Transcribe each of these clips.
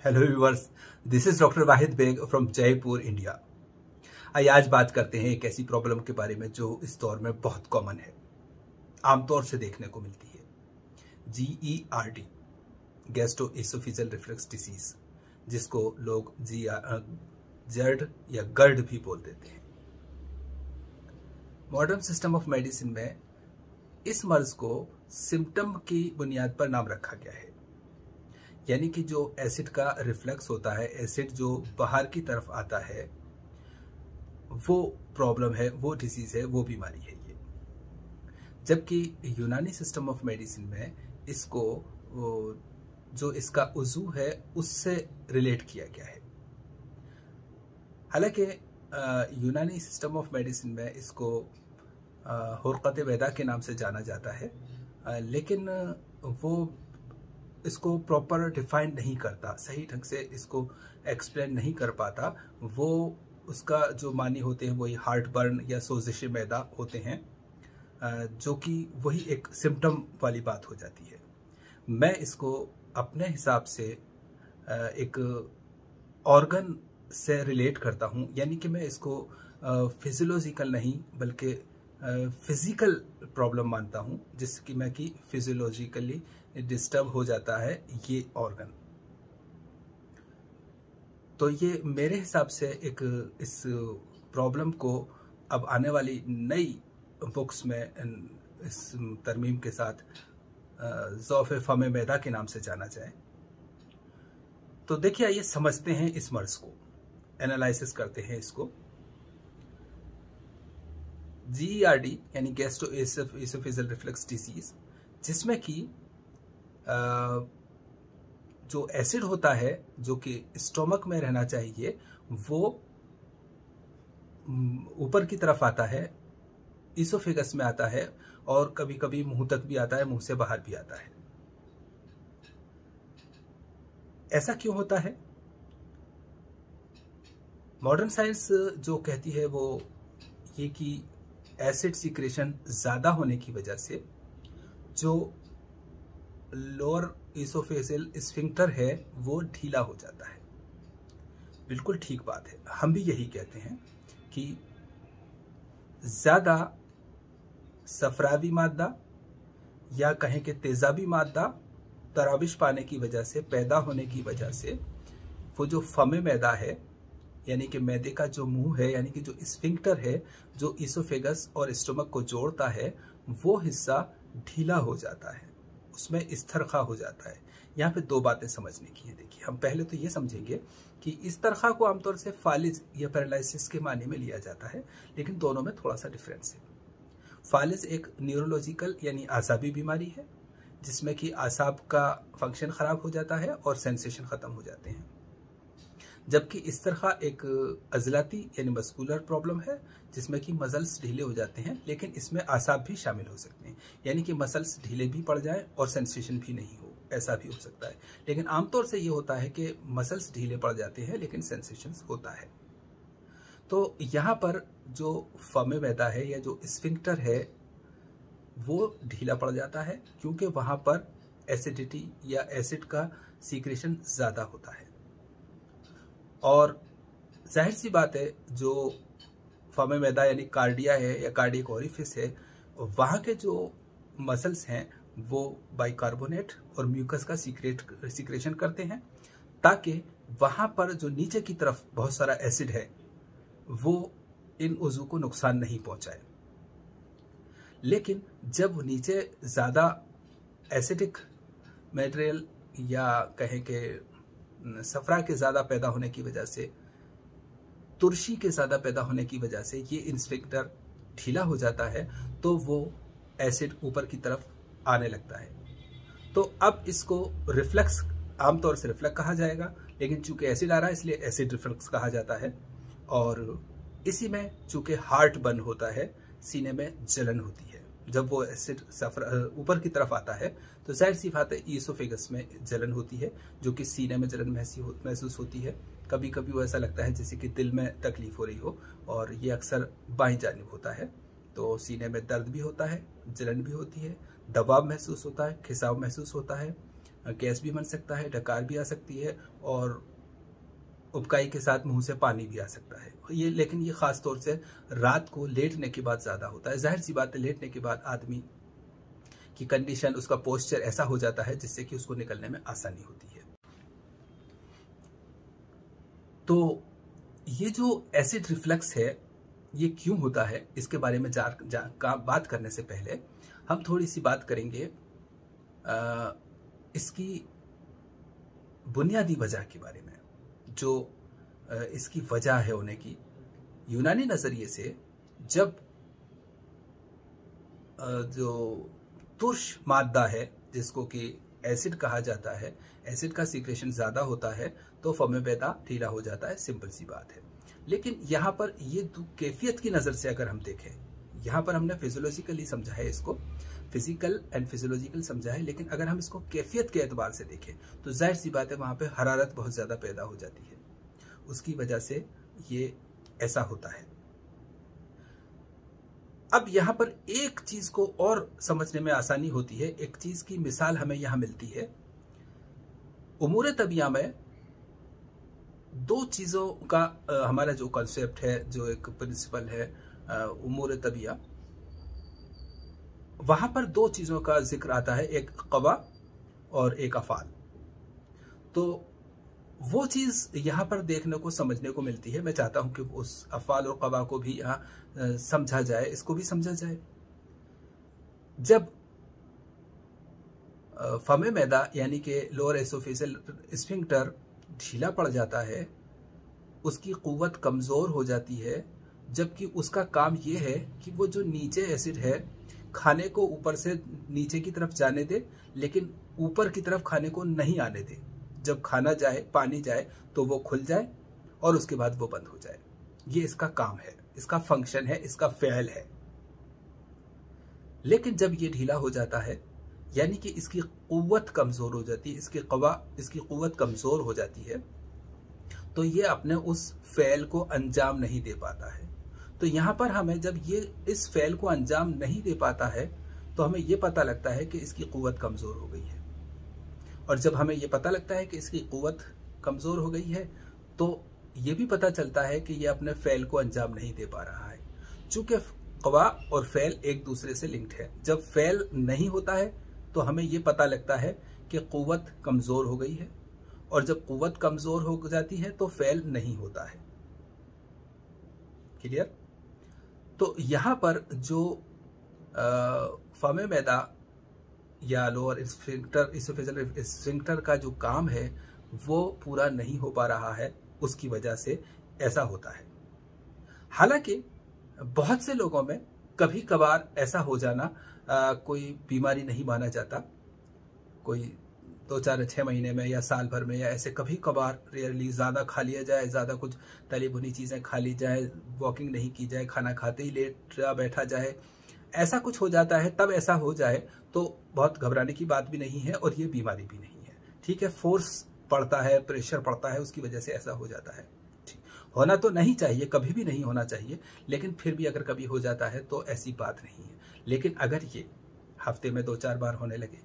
Hello viewers, this is doctor Wahid Beg from Jaipur, India. आइए आज बात करते हैं एक ऐसी प्रॉब्लम के बारे में जो इस दौर में बहुत कॉमन है, आमतौर से देखने को मिलती है। GERD, गैस्ट्रोएसोफेजियल रिफ्लक्स डिसीज, जिसको लोग जर्ड या गर्ड भी बोल देते हैं। मॉडर्न सिस्टम ऑफ मेडिसिन में इस मर्ज को सिम्टम की बुनियाद पर नाम रखा गया है, यानी कि जो एसिड का रिफ्लक्स होता है, एसिड जो बाहर की तरफ आता है, वो प्रॉब्लम है, वो डिसीज है, वो बीमारी है ये। जबकि यूनानी सिस्टम ऑफ मेडिसिन में इसको जो इसका उजू है उससे रिलेट किया गया है। हालांकि यूनानी सिस्टम ऑफ मेडिसिन में इसको हुरक़त वैदा के नाम से जाना जाता है, लेकिन वो इसको प्रॉपर डिफाइन नहीं करता, सही ढंग से इसको एक्सप्लेन नहीं कर पाता। वो उसका जो मानी होते हैं वही हार्ट बर्न या सोजिश मैदा होते हैं, जो कि वही एक सिम्टम वाली बात हो जाती है। मैं इसको अपने हिसाब से एक ऑर्गन से रिलेट करता हूँ, यानी कि मैं इसको फिजियोलॉजिकल नहीं बल्कि फिजिकल प्रॉब्लम मानता हूँ, जिसकी मैं कि फिजियोलॉजिकली डिस्टर्ब हो जाता है ये ऑर्गन। तो ये मेरे हिसाब से एक इस प्रॉब्लम को अब आने वाली नई बुक्स में इस तरमीम के साथ ज़ौफ़ फ़म मैदा के नाम से जाना जाए। तो देखिए, आइए समझते हैं इस मर्ज को, एनालिसिस करते हैं इसको। GERD यानी गैस्ट्रोएसोफेजियल रिफ्लक्स डिसीज, जिसमें कि जो एसिड होता है जो कि स्टोमक में रहना चाहिए वो ऊपर की तरफ आता है, इसोफेगस में आता है और कभी कभी मुंह तक भी आता है, मुंह से बाहर भी आता है। ऐसा क्यों होता है? मॉडर्न साइंस जो कहती है वो ये कि एसिड सीक्रेशन ज्यादा होने की वजह से जो लोअर इसोफेजियल स्फिंक्टर है वो ढीला हो जाता है। बिल्कुल ठीक बात है, हम भी यही कहते हैं कि ज्यादा सफरावी मादा या कहें कि तेजाबी मादा तराविश पाने की वजह से, पैदा होने की वजह से, वो जो फमे मैदा है यानी कि मैदे का जो मुंह है, यानी कि जो स्फिंक्टर है जो इसोफेगस और स्टोमक को जोड़ता है, वो हिस्सा ढीला हो जाता है, उसमें इस्तरखा हो जाता है। यहाँ पे दो बातें समझने की हैं। देखिए, हम पहले तो ये समझेंगे कि इस्तरखा को आमतौर से फालिज या पैरालिसिस के माने में लिया जाता है, लेकिन दोनों में थोड़ा सा डिफरेंस है। फालिज एक न्यूरोलॉजिकल यानी आसाबी बीमारी है, जिसमें कि आसाब का फंक्शन खराब हो जाता है और सेंसेशन खत्म हो जाते हैं। जबकि इस्तरखा एक अजलाती यानी मस्कुलर प्रॉब्लम है, जिसमें कि मसल्स ढीले हो जाते हैं, लेकिन इसमें आसाब भी शामिल हो सकते हैं, यानी कि मसल्स ढीले भी पड़ जाएं और सेंसेशन भी नहीं हो, ऐसा भी हो सकता है। लेकिन आमतौर से ये होता है कि मसल्स ढीले पड़ जाते हैं लेकिन सेंसेशन होता है। तो यहाँ पर जो फमे मैदा है या जो स्फिंक्टर है वो ढीला पड़ जाता है, क्योंकि वहां पर एसिडिटी या एसिड का सीक्रेशन ज्यादा होता है। और जाहिर सी बात है, जो फमे मैदा यानी कार्डिया है या कार्डियक ओरिफिस है, वहाँ के जो मसल्स हैं वो बाइकार्बोनेट और म्यूकस का सीक्रेशन करते हैं, ताकि वहाँ पर जो नीचे की तरफ बहुत सारा एसिड है वो इन उज़ू को नुकसान नहीं पहुंचाए। लेकिन जब नीचे ज़्यादा एसिडिक मटेरियल या कहें कि सफरा के ज़्यादा पैदा होने की वजह से, तुरशी के ज़्यादा पैदा होने की वजह से ये इंस्पेक्टर ढीला हो जाता है, तो वो एसिड ऊपर की तरफ आने लगता है। तो अब इसको रिफ्लक्स, आमतौर से रिफ्लक्स कहा जाएगा, लेकिन चूंकि एसिड आ रहा है इसलिए एसिड रिफ्लक्स कहा जाता है। और इसी में चूंकि हार्ट बर्न होता है, सीने में जलन होती है। जब वो एसिड ऊपर की तरफ आता है तो जाहिर सी बात है ईसोफेगस में जलन होती है, जो कि सीने में जलन महसूस होती है। कभी कभी वो ऐसा लगता है जैसे कि दिल में तकलीफ हो रही हो, और ये अक्सर बाईं जानिब होता है। तो सीने में दर्द भी होता है, जलन भी होती है, दबाव महसूस होता है, खिंचाव महसूस होता है, गैस भी बन सकता है, डकार भी आ सकती है और उबकाई के साथ मुंह से पानी भी आ सकता है। लेकिन ये खास तौर से रात को लेटने के बाद ज्यादा होता है। जाहिर सी बात है, लेटने के बाद आदमी की कंडीशन, उसका पोस्चर ऐसा हो जाता है जिससे कि उसको निकलने में आसानी होती है। तो ये जो एसिड रिफ्लक्स है ये क्यों होता है, इसके बारे में बात करने से पहले हम थोड़ी सी बात करेंगे इसकी बुनियादी वजह के बारे में, जो इसकी वजह है होने की। यूनानी नजरिए से जब जो तुर्श मादा है जिसको कि एसिड कहा जाता है, एसिड का सीक्रेशन ज्यादा होता है तो फम मैदा ढीला हो जाता है, सिंपल सी बात है। लेकिन यहाँ पर ये कैफियत की नजर से अगर हम देखें, यहाँ पर हमने फिजियोलॉजिकली समझा है, इसको फिजिकल एंड फिजियोलॉजिकल समझा है, लेकिन अगर हम इसको कैफियत के एतबार से देखें तो जाहिर सी बात है वहां पे हरारत बहुत ज्यादा पैदा हो जाती है, उसकी वजह से ये ऐसा होता है। अब यहाँ पर एक चीज को और समझने में आसानी होती है, एक चीज की मिसाल हमें यहां मिलती है। उमूर तबिया में दो चीजों का हमारा जो कॉन्सेप्ट है, जो एक प्रिंसिपल है उमूर तबिया, वहां पर दो चीजों का जिक्र आता है, एक कवा और एक अफाल। तो वो चीज यहां पर देखने को समझने को मिलती है। मैं चाहता हूं कि उस अफाल और कवा को भी यहां समझा जाए, इसको भी समझा जाए। जब फमे मैदा यानी कि लोअर एसोफेजियल स्फिंक्टर ढीला पड़ जाता है, उसकी कुव्वत कमजोर हो जाती है, जबकि उसका काम यह है कि वो जो नीचे एसिड है खाने को ऊपर से नीचे की तरफ जाने दे, लेकिन ऊपर की तरफ खाने को नहीं आने दे। जब खाना जाए, पानी जाए तो वो खुल जाए और उसके बाद वो बंद हो जाए। ये इसका काम है, इसका फंक्शन है, इसका फ़ेल है। लेकिन जब ये ढीला हो जाता है, यानी कि इसकी कुव्वत कमजोर हो जाती है, इसकी कुव्वत कमजोर हो जाती है, तो ये अपने उस फ़ेल को अंजाम नहीं दे पाता है। तो यहां पर हमें जब ये इस फ़ेल को अंजाम नहीं दे पाता है तो हमें ये पता लगता है कि इसकी कुव्वत कमजोर हो गई है। और जब हमें ये पता लगता है कि इसकी कुव्वत कमजोर हो गई है तो ये भी पता चलता है कि ये अपने फ़ेल को अंजाम नहीं दे पा रहा है। चूंकि कवा और फ़ेल एक दूसरे से लिंक्ड है, जब फ़ेल नहीं होता है तो हमें ये पता लगता है कि कुव्वत कमजोर हो गई है, और जब कुव्वत कमजोर हो जाती है तो फ़ेल नहीं होता है। क्लियर? तो यहां पर जो फमे मैदा या लोअर एसोफेजियल स्फिंक्टर का जो काम है वो पूरा नहीं हो पा रहा है, उसकी वजह से ऐसा होता है। हालांकि बहुत से लोगों में कभी कभार ऐसा हो जाना कोई बीमारी नहीं माना जाता। कोई 2-4-6 महीने में या साल भर में या ऐसे कभी कभार रेयरली ज़्यादा खा लिया जाए, ज़्यादा कुछ तली भुनी चीज़ें खा ली जाए, वॉकिंग नहीं की जाए, खाना खाते ही लेट बैठा जाए, ऐसा कुछ हो जाता है, तब ऐसा हो जाए तो बहुत घबराने की बात भी नहीं है और ये बीमारी भी नहीं है। ठीक है, फोर्स पड़ता है, प्रेशर पड़ता है, उसकी वजह से ऐसा हो जाता है। ठीक, होना तो नहीं चाहिए, कभी भी नहीं होना चाहिए, लेकिन फिर भी अगर कभी हो जाता है तो ऐसी बात नहीं है। लेकिन अगर ये हफ्ते में 2-4 बार होने लगे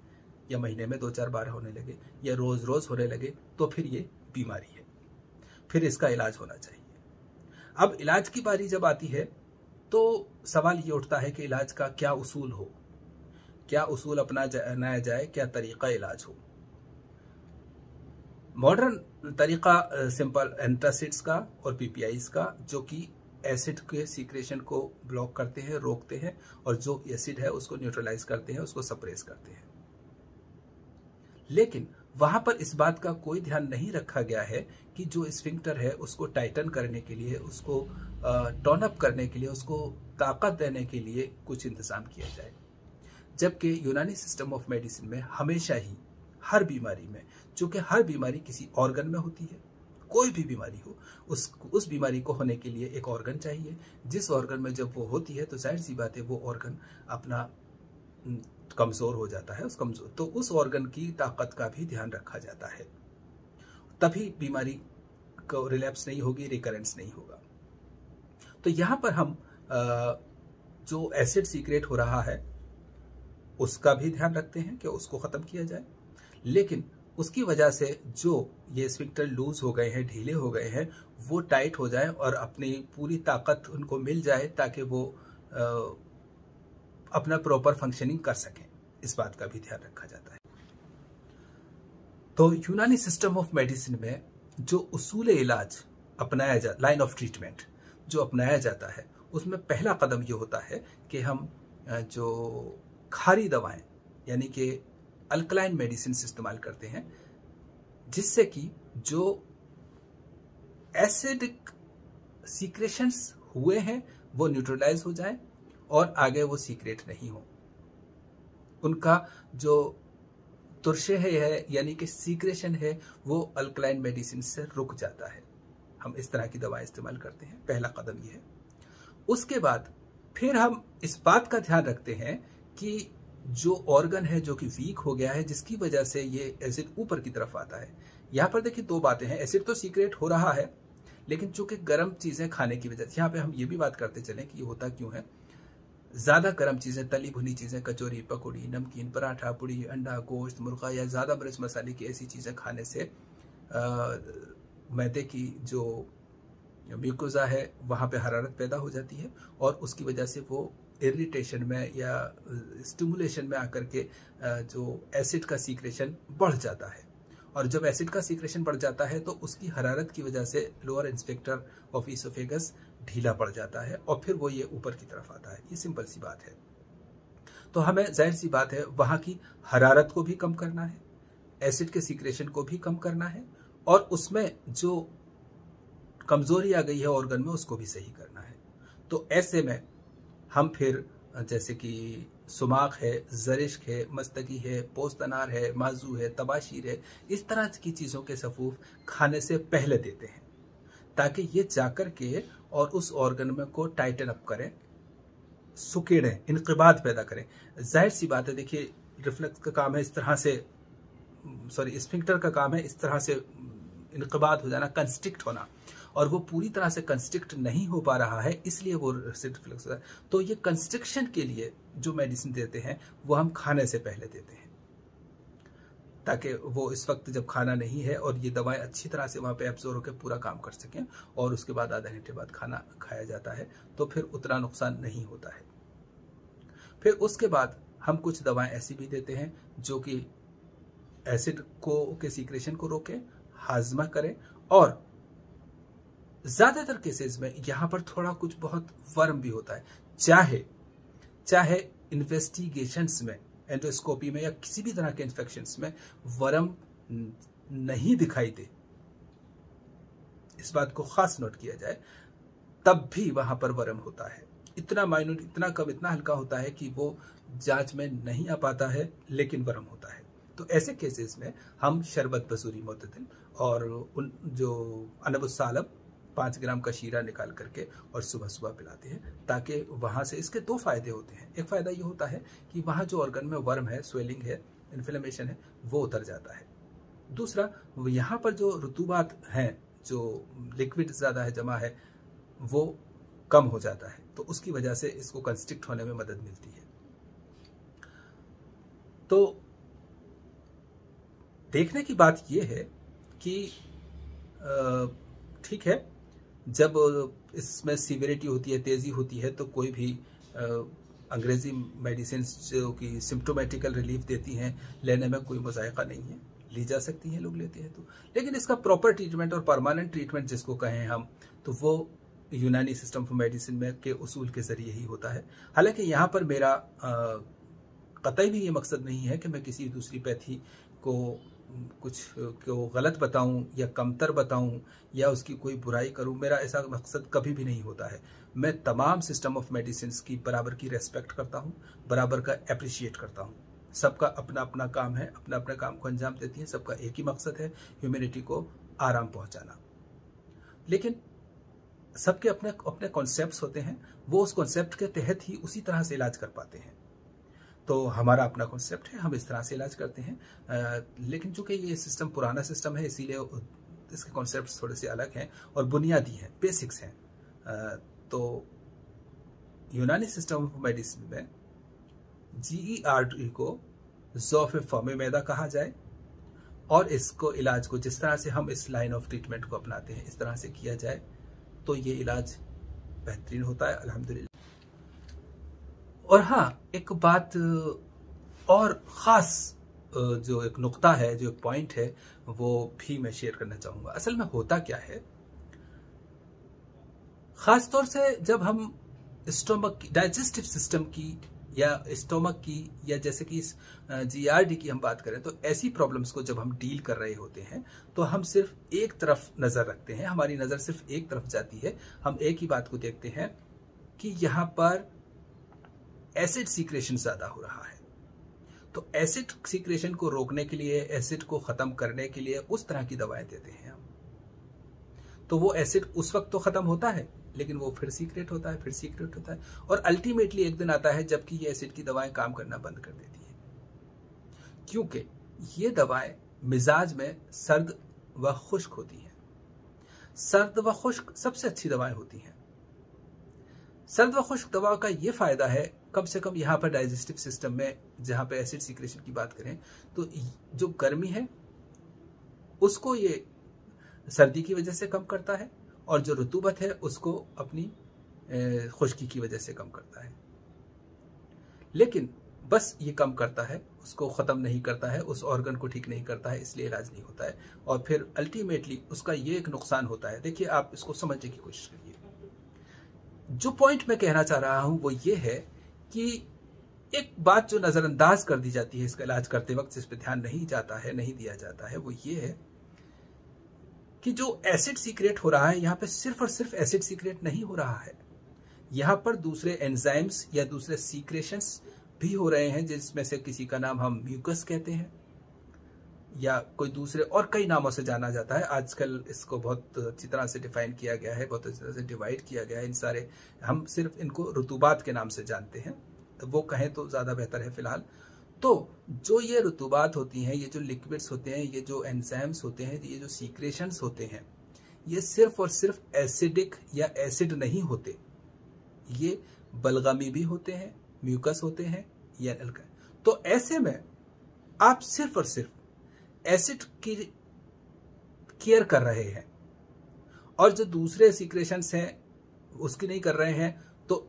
या महीने में 2-4 बार होने लगे या रोज रोज होने लगे तो फिर ये बीमारी है, फिर इसका इलाज होना चाहिए। अब इलाज की बारी जब आती है तो सवाल ये उठता है कि इलाज का क्या उसूल हो, क्या उसूल अपनाया जाए, क्या तरीका इलाज हो। मॉडर्न तरीका सिंपल एंटासिड्स का और पीपीआईज का, जो कि एसिड के सीक्रेशन को ब्लॉक करते हैं, रोकते हैं, और जो एसिड है उसको न्यूट्रलाइज करते हैं, उसको सप्रेस करते हैं। लेकिन वहां पर इस बात का कोई ध्यान नहीं रखा गया है कि जो स्फिंक्टर है उसको टाइटन करने के लिए, उसको टर्न अप करने के लिए, उसको ताकत देने के लिए कुछ इंतजाम किया जाए। जबकि यूनानी सिस्टम ऑफ मेडिसिन में हमेशा ही हर बीमारी में, चूंकि हर बीमारी किसी ऑर्गन में होती है, कोई भी बीमारी हो उस बीमारी को होने के लिए एक ऑर्गन चाहिए। जिस ऑर्गन में जब वो होती है तो जाहिर सी बात है वो ऑर्गन अपना कमजोर हो जाता है, तो उस ऑर्गन की ताकत का भी ध्यान रखा जाता है, तभी बीमारी को रिलैप्स नहीं होगी, रिकरेंस नहीं होगा। तो यहां पर हम जो एसिड सीक्रेट हो रहा है उसका भी ध्यान रखते हैं कि उसको खत्म किया जाए, लेकिन उसकी वजह से जो ये स्फिंक्टर लूज हो गए हैं, ढीले हो गए हैं, वो टाइट हो जाए और अपनी पूरी ताकत उनको मिल जाए ताकि वो अपना प्रॉपर फंक्शनिंग कर सकें। इस बात का भी ध्यान रखा जाता है। तो यूनानी सिस्टम ऑफ मेडिसिन में जो उसूल इलाज अपनाया जा, लाइन ऑफ ट्रीटमेंट जो अपनाया जाता है, उसमें पहला कदम ये होता है कि हम जो खारी दवाएं यानी कि अल्कलाइन मेडिसिन इस्तेमाल करते हैं, जिससे कि जो एसिडिक सीक्रेशंस हुए हैं वो न्यूट्रलाइज हो जाए और आगे वो सीक्रेट नहीं हो। उनका जो तुरशे है यानी कि सीक्रेशन है वो अल्कलाइन मेडिसिन से रुक जाता है। हम इस तरह की दवाएं इस्तेमाल करते हैं। पहला कदम ये है। उसके बाद फिर हम इस बात का ध्यान रखते हैं कि जो ऑर्गन है जो कि वीक हो गया है, जिसकी वजह से ये एसिड ऊपर की तरफ आता है। यहाँ पर देखिए दो बातें हैं। एसिड तो सीक्रेट हो रहा है, लेकिन चूंकि गर्म चीजें खाने की वजह से, यहाँ पे हम ये भी बात करते चलें कि ये होता क्यों है। ज्यादा गर्म चीजें, तली भुनी चीजें, कचौरी, पकौड़ी, नमकीन, पराठा, पुड़ी, अंडा, गोश्त, मुर्गा या ज्यादा मिर्च मसाले की ऐसी चीजें खाने से मैदे की जो म्यूकोजा है वहां पे हरारत पैदा हो जाती है और उसकी वजह से वो इरिटेशन में या स्टिमुलेशन में आकर के जो एसिड का सीक्रेशन बढ़ जाता है। और जब एसिड का सीक्रेशन बढ़ जाता है तो उसकी हरारत की वजह से लोअर इंस्पेक्टर ऑफ ईसोफेगस ढीला पड़ जाता है और फिर वो ये ऊपर की तरफ आता है। ये सिंपल सी बात है। तो हमें जाहिर सी बात है वहां की हरारत को भी कम करना है, एसिड के सीक्रेशन को भी कम करना है और उसमें जो कमजोरी आ गई है ऑर्गन में उसको भी सही करना है। तो ऐसे में हम फिर जैसे कि सुमाक है, जरिश्क है, मस्तकी है, पोस्त अनार है, माजू है, तबाशीर है, इस तरह की चीजों के सफूफ खाने से पहले देते हैं ताकि ये जाकर के और उस ऑर्गन में को टाइटन अप करें, सुकेड़ें, इनक़िबाद पैदा करें। जाहिर सी बात है, देखिए रिफ्लेक्स का काम है इस तरह से, सॉरी स्फिंक्टर का काम है इस तरह से इनक़िबाद हो जाना, कंस्ट्रिक्ट होना, और वो पूरी तरह से कंस्ट्रिक्ट नहीं हो पा रहा है, इसलिए वो रिफ्लेक्स होता है। तो ये कंस्ट्रिक्शन के लिए जो मेडिसिन देते हैं वो हम खाने से पहले देते हैं ताकि वो इस वक्त जब खाना नहीं है और ये दवाएं अच्छी तरह से वहां पे एब्जॉर्ब होकर पूरा काम कर सकें और उसके बाद आधा घंटे बाद खाना खाया जाता है तो फिर उतना नुकसान नहीं होता है। फिर उसके बाद हम कुछ दवाएं ऐसी भी देते हैं जो कि एसिड को के सीक्रेशन को रोके, हाजमा करें, और ज्यादातर केसेस में यहां पर थोड़ा कुछ बहुत वर्म भी होता है। चाहे इन्वेस्टिगेशंस में, एंडोस्कोपी में या किसी भी तरह के इन्फेक्शंस में वर्म नहीं दिखाई दे, इस बात को खास नोट किया जाए, तब भी वहां पर वर्म होता है। इतना माइन्यूट, इतना कम, इतना हल्का होता है कि वो जांच में नहीं आ पाता है, लेकिन वर्म होता है। तो ऐसे केसेस में हम शरबत बसूरी मोतदिल और उन जो अनबुस्सालब 5 ग्राम का शीरा निकाल करके और सुबह सुबह पिलाते हैं ताकि वहां से, इसके दो फायदे होते हैं। एक फायदा ये होता है कि वहां जो ऑर्गन में वर्म है, स्वेलिंग है, इन्फ्लेमेशन है, वो उतर जाता है। दूसरा, यहाँ पर जो रुतूबात हैं, जो लिक्विड ज्यादा है, जमा है, वो कम हो जाता है, तो उसकी वजह से इसको कंस्ट्रिक्ट होने में मदद मिलती है। तो देखने की बात यह है कि ठीक है, जब इसमें सीवियरिटी होती है, तेजी होती है, तो कोई भी अंग्रेजी मेडिसिन जो कि सिम्टोमेटिकल रिलीफ देती हैं, लेने में कोई मज़ायका नहीं है, ली जा सकती हैं, लोग लेते हैं तो। लेकिन इसका प्रॉपर ट्रीटमेंट और परमानेंट ट्रीटमेंट जिसको कहें हम, तो वो यूनानी सिस्टम ऑफ मेडिसिन में के उसूल के जरिए ही होता है। हालांकि यहाँ पर मेरा कतई भी ये मकसद नहीं है कि मैं किसी दूसरी पैथी को कुछ को गलत बताऊं या कमतर बताऊं या उसकी कोई बुराई करूं। मेरा ऐसा मकसद कभी भी नहीं होता है। मैं तमाम सिस्टम ऑफ मेडिसिन की बराबर की रेस्पेक्ट करता हूं, बराबर का अप्रिशिएट करता हूं। सबका अपना अपना काम है, अपना अपना काम को अंजाम देती है, सबका एक ही मकसद है, ह्यूमैनिटी को आराम पहुंचाना। लेकिन सबके अपने अपने कॉन्सेप्ट्स होते हैं, वो उस कॉन्सेप्ट के तहत ही उसी तरह से इलाज कर पाते हैं। तो हमारा अपना कॉन्सेप्ट है, हम इस तरह से इलाज करते हैं। लेकिन चूंकि ये सिस्टम पुराना सिस्टम है, इसीलिए इसके कॉन्सेप्ट्स थोड़े से अलग हैं और बुनियादी हैं, बेसिक्स हैं। तो यूनानी सिस्टम ऑफ मेडिसिन में GERD को ज़ौफ़ फ़म मैदा कहा जाए और इसको इलाज को जिस तरह से हम इस लाइन ऑफ ट्रीटमेंट को अपनाते हैं इस तरह से किया जाए तो ये इलाज बेहतरीन होता है अल्हम्दुलिल्लाह। और हाँ, एक बात और ख़ास जो एक नुक्ता है, जो एक पॉइंट है, वो भी मैं शेयर करना चाहूँगा। असल में होता क्या है, ख़ास तौर से जब हम स्टोमक की, डाइजेस्टिव सिस्टम की या स्टोमक की या जैसे कि GERD की हम बात करें, तो ऐसी प्रॉब्लम्स को जब हम डील कर रहे होते हैं तो हम सिर्फ एक तरफ नज़र रखते हैं, हमारी नज़र सिर्फ एक तरफ जाती है। हम एक ही बात को देखते हैं कि यहाँ पर एसिड सीक्रेशन ज़्यादा हो रहा है, तो एसिड सीक्रेशन को रोकने के लिए, एसिड को ख़त्म करने के लिए उस तरह की दवाएं देते हैं हम। तो वो एसिड उस वक्त तो ख़त्म होता है, लेकिन वो फिर सीक्रेट होता है, फिर सीक्रेट होता है, और अल्टीमेटली एक दिन आता है जबकि ये एसिड की दवाएं काम करना बंद कर देती हैं, क्योंकि ये दवाएं मिजाज में सर्द व खुश्क होती हैं। सर्द व खुश्क सबसे अच्छी दवाएं होती हैं। सर्द व खुश्क दवाओं का ये फायदा है, कम से कम यहाँ पर डाइजेस्टिव सिस्टम में जहाँ पे एसिड सीक्रेशन की बात करें तो जो गर्मी है उसको ये सर्दी की वजह से कम करता है, और जो रुतूबत है उसको अपनी खुश्की की वजह से कम करता है। लेकिन बस ये कम करता है, उसको ख़त्म नहीं करता है, उस ऑर्गन को ठीक नहीं करता है, इसलिए इलाज नहीं होता है। और फिर अल्टीमेटली उसका ये एक नुकसान होता है। देखिए, आप इसको समझने की कोशिश करिए। जो पॉइंट मैं कहना चाह रहा हूं वो ये है कि एक बात जो नज़रअंदाज कर दी जाती है इसका इलाज करते वक्त, जिस पर ध्यान नहीं जाता है, नहीं दिया जाता है, वो ये है कि जो एसिड सीक्रेट हो रहा है यहाँ पे सिर्फ और सिर्फ एसिड सीक्रेट नहीं हो रहा है, यहाँ पर दूसरे एंजाइम्स या दूसरे सीक्रेशंस भी हो रहे हैं, जिसमें से किसी का नाम हम म्यूकस कहते हैं या कोई दूसरे और कई नामों से जाना जाता है। आजकल इसको बहुत अच्छी तरह से डिफाइन किया गया है, बहुत अच्छी तरह से डिवाइड किया गया है। इन सारे हम सिर्फ इनको रुतूबात के नाम से जानते हैं, तो वो कहें तो ज़्यादा बेहतर है फिलहाल। तो जो ये रुतूबात होती हैं, ये जो लिक्विड्स होते हैं, ये जो एंजाइम्स होते हैं, ये जो सीक्रेशंस होते हैं, ये सिर्फ और सिर्फ एसिडिक या एसिड नहीं होते, ये बलगमी भी होते हैं, म्यूकस होते हैं या अल्काइन। तो ऐसे में आप सिर्फ और सिर्फ एसिड की केयर कर रहे हैं और जो दूसरे सीक्रेशंस हैं उसकी नहीं कर रहे हैं, तो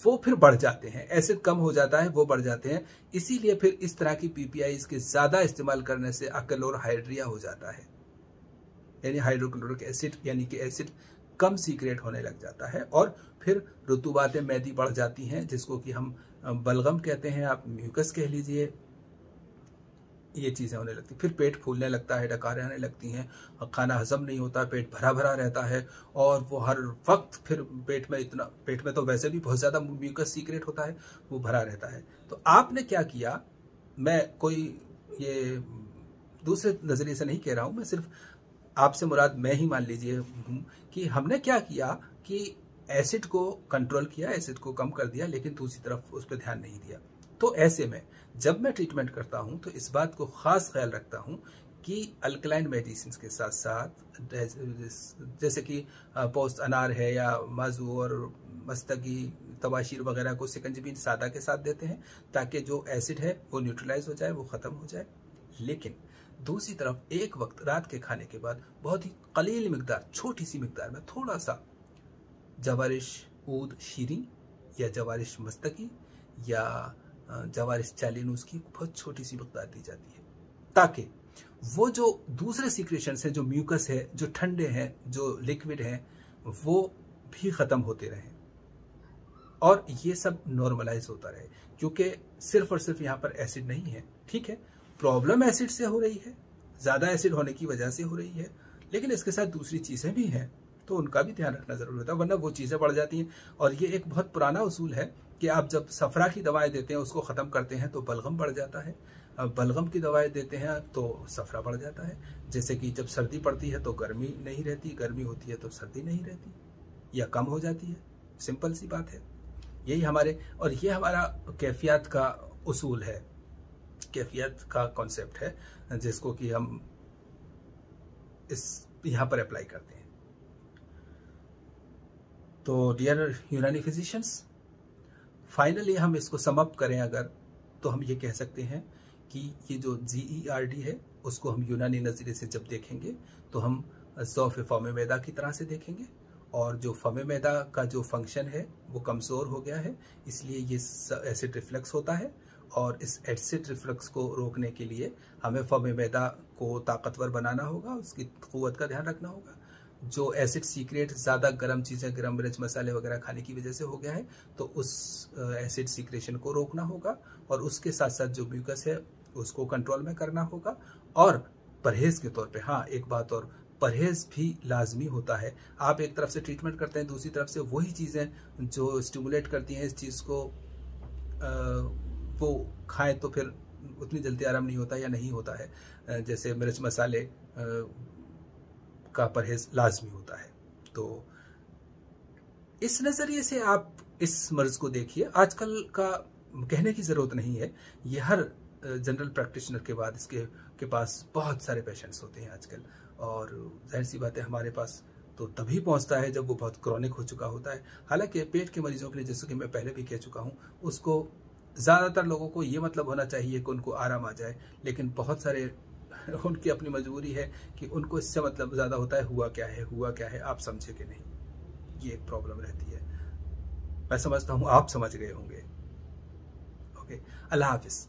वो फिर बढ़ जाते हैं। एसिड कम हो जाता है, वो बढ़ जाते हैं। इसीलिए फिर इस तरह की PPIs के ज़्यादा इस्तेमाल करने से अक्लोरहाइड्रिया हो जाता है, यानी हाइड्रोक्लोरिक एसिड, यानी कि एसिड कम सीक्रेट होने लग जाता है और फिर रुतूबात मैदी बढ़ जाती हैं, जिसको कि हम बलगम कहते हैं, आप म्यूकस कह लीजिए। ये चीज़ें होने लगती, फिर पेट फूलने लगता है, डकारें आने लगती हैं, खाना हजम नहीं होता, पेट भरा भरा रहता है और वो हर वक्त फिर पेट में तो वैसे भी बहुत ज़्यादा म्यूकस सीक्रेट होता है, वो भरा रहता है। तो आपने क्या किया, मैं कोई ये दूसरे नज़रिए से नहीं कह रहा हूँ, मैं सिर्फ आपसे मुराद मैं ही मान लीजिए कि हमने क्या किया कि एसिड को कंट्रोल किया, एसिड को कम कर दिया, लेकिन दूसरी तरफ उस पर ध्यान नहीं दिया। तो ऐसे में जब मैं ट्रीटमेंट करता हूं तो इस बात को खास ख्याल रखता हूं कि अल्कलाइन मेडिसिन के साथ साथ जैसे कि पोस्त अनार है या माजू और मस्तगी तबाशीर वगैरह को सिकंजबीन सादा के साथ देते हैं, ताकि जो एसिड है वो न्यूट्रलाइज हो जाए, वो ख़त्म हो जाए। लेकिन दूसरी तरफ एक वक्त रात के खाने के बाद बहुत ही कलील मिकदार, छोटी सी मिकदार में थोड़ा सा जवारिश ऊद शीरी या जवारिश मस्तकी या जवारिश चालीनूस की बहुत छोटी सी मिकदार दी जाती है, ताकि वो जो दूसरे सीक्रेशंस हैं, जो म्यूकस है, जो ठंडे हैं, जो लिक्विड हैं, वो भी ख़त्म होते रहें और ये सब नॉर्मलाइज होता रहे। क्योंकि सिर्फ और सिर्फ यहाँ पर एसिड नहीं है, ठीक है, प्रॉब्लम एसिड से हो रही है, ज़्यादा एसिड होने की वजह से हो रही है, लेकिन इसके साथ दूसरी चीज़ें भी हैं, तो उनका भी ध्यान रखना ज़रूरी होता है, वरना वो चीज़ें बढ़ जाती हैं। और ये एक बहुत पुराना उसूल है कि आप जब सफरा की दवाएं देते हैं, उसको ख़त्म करते हैं तो बलगम बढ़ जाता है, अब बलगम की दवाएं देते हैं तो सफरा बढ़ जाता है। जैसे कि जब सर्दी पड़ती है तो गर्मी नहीं रहती, गर्मी होती है तो सर्दी नहीं रहती या कम हो जाती है, सिंपल सी बात है। यही हमारे, और ये हमारा कैफियत का उसूल है, कैफियत का कॉन्सेप्ट है, जिसको कि हम इस यहाँ पर अप्लाई करते हैं। तो डियर यूनानी फिजिशियंस, फाइनली हम इसको सम अप करें अगर, तो हम ये कह सकते हैं कि ये जो GERD है उसको हम यूनानी नज़रिए से जब देखेंगे तो हम ज़ौफ़ फ़म मैदा की तरह से देखेंगे, और जो फ़म मैदा का जो फंक्शन है वो कमज़ोर हो गया है, इसलिए ये एसिड रिफ्लक्स होता है। और इस एसिड रिफ्लक्स को रोकने के लिए हमें फ़म मैदा को ताकतवर बनाना होगा, उसकी क़ुव्वत का ध्यान रखना होगा। जो एसिड सीक्रेट ज़्यादा गर्म चीज़ें, गर्म मिर्च मसाले वगैरह खाने की वजह से हो गया है, तो उस एसिड सीक्रेशन को रोकना होगा, और उसके साथ साथ जो म्यूकस है उसको कंट्रोल में करना होगा। और परहेज़ के तौर पे, हाँ एक बात और, परहेज़ भी लाजमी होता है। आप एक तरफ से ट्रीटमेंट करते हैं, दूसरी तरफ से वही चीज़ें जो स्टिमुलेट करती हैं इस चीज़ को वो खाएं तो फिर उतनी जल्दी आराम नहीं होता या नहीं होता है। जैसे मिर्च मसाले का परहेज़ लाजमी होता है। तो इस नज़रिए से आप इस मर्ज़ को देखिए। आजकल का कहने की ज़रूरत नहीं है, ये हर जनरल प्रैक्टिशनर के बाद इसके के पास बहुत सारे पेशेंट्स होते हैं आजकल, और जाहिर सी बात है हमारे पास तो तभी पहुंचता है जब वो बहुत क्रॉनिक हो चुका होता है। हालांकि पेट के मरीजों के लिए, जैसे कि मैं पहले भी कह चुका हूं, उसको ज़्यादातर लोगों को ये मतलब होना चाहिए कि उनको आराम आ जाए, लेकिन बहुत सारे उनकी अपनी मजबूरी है कि उनको इससे मतलब ज़्यादा होता है हुआ क्या है, हुआ क्या है, आप समझे कि नहीं, ये एक प्रॉब्लम रहती है। मैं समझता हूँ आप समझ गए होंगे। ओके, अल्लाह हाफिज़।